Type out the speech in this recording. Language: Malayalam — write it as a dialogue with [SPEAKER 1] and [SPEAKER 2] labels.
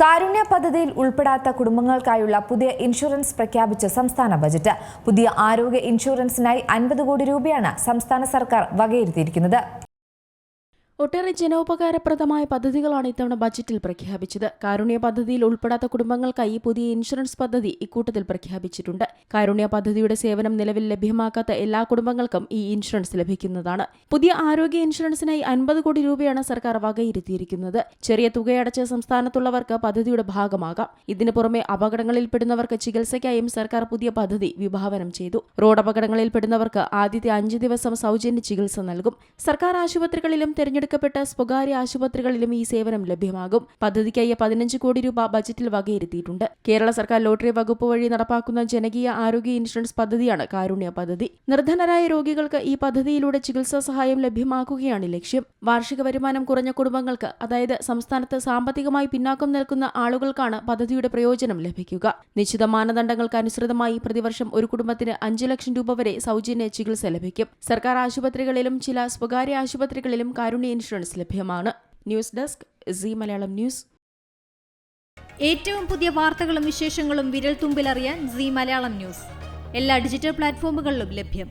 [SPEAKER 1] കാരുണ്യ പദ്ധതിയിൽ ഉൾപ്പെടാത്ത കുടുംബങ്ങൾക്കായുള്ള പുതിയ ഇൻഷുറൻസ് പ്രഖ്യാപിച്ച സംസ്ഥാന ബജറ്റ്. പുതിയ ആരോഗ്യ ഇൻഷുറൻസിനായി 50 കോടി രൂപയാണ് സംസ്ഥാന സർക്കാർ വകയിരുത്തിയിരിക്കുന്നത്.
[SPEAKER 2] ഒട്ടേറെ ജനോപകാരപ്രദമായ പദ്ധതികളാണ് ഇത്തവണ ബജറ്റിൽ പ്രഖ്യാപിച്ചത്. കാരുണ്യ പദ്ധതിയിൽ ഉൾപ്പെടാത്ത കുടുംബങ്ങൾക്കായി പുതിയ ഇൻഷുറൻസ് പദ്ധതി ഇക്കൂട്ടത്തിൽ പ്രഖ്യാപിച്ചിട്ടുണ്ട്. കാരുണ്യ പദ്ധതിയുടെ സേവനം നിലവിൽ ലഭ്യമാക്കാത്ത എല്ലാ കുടുംബങ്ങൾക്കും ഈ ഇൻഷുറൻസ് ലഭിക്കുന്നതാണ്. പുതിയ ആരോഗ്യ ഇൻഷുറൻസിനായി 50 കോടി രൂപയാണ് സർക്കാർ വകയിരുത്തിയിരിക്കുന്നത്. ചെറിയ തുകയടച്ച് സംസ്ഥാനത്തുള്ളവർക്ക് പദ്ധതിയുടെ ഭാഗമാകാം. ഇതിനു പുറമെ അപകടങ്ങളിൽപ്പെടുന്നവർക്ക് ചികിത്സയ്ക്കായും സർക്കാർ പുതിയ പദ്ധതി വിഭാവനം ചെയ്തു. റോഡ് അപകടങ്ങളിൽപ്പെടുന്നവർക്ക് ആദ്യത്തെ 5 ദിവസം സൗജന്യ ചികിത്സ നൽകും. സർക്കാർ ആശുപത്രികളിലും തെരഞ്ഞെടുക്കപ്പെട്ട സ്വകാര്യ ആശുപത്രികളിലും ഈ സേവനം ലഭ്യമാകും. പദ്ധതിക്കായി 15 കോടി രൂപ ബജറ്റിൽ വകയിരുത്തിയിട്ടുണ്ട്. കേരള സർക്കാർ ലോട്ടറി വകുപ്പ് വഴി നടപ്പാക്കുന്ന ജനകീയ ആരോഗ്യ ഇൻഷുറൻസ് പദ്ധതിയാണ് കാരുണ്യ പദ്ധതി. നിർധനരായ രോഗികൾക്ക് ഈ പദ്ധതിയിലൂടെ ചികിത്സാ സഹായം ലഭ്യമാക്കുകയാണ് ലക്ഷ്യം. വാർഷിക വരുമാനം കുറഞ്ഞ കുടുംബങ്ങൾക്ക്, അതായത് സംസ്ഥാനത്ത് സാമ്പത്തികമായി പിന്നാക്കം നിൽക്കുന്ന ആളുകൾക്കാണ് പദ്ധതിയുടെ പ്രയോജനം ലഭിക്കുക. നിശ്ചിത മാനദണ്ഡങ്ങൾക്ക് അനുസൃതമായി പ്രതിവർഷം ഒരു കുടുംബത്തിന് 5 ലക്ഷം രൂപ വരെ സൗജന്യ ചികിത്സ ലഭിക്കും. സർക്കാർ ആശുപത്രികളിലും ചില സ്വകാര്യ ആശുപത്രികളിലും കാരുണ്യ ഇൻഷുറൻസ് ലഭ്യമാണ്. News desk Zee Malayalam news.
[SPEAKER 3] ഏറ്റവും പുതിയ വാർത്തകളും വിശേഷങ്ങളും വിരൽത്തുമ്പിലറിയാൻ സീ മലയാളം ന്യൂസ് എല്ലാ ഡിജിറ്റൽ പ്ലാറ്റ്ഫോമുകളിലും ലഭ്യം.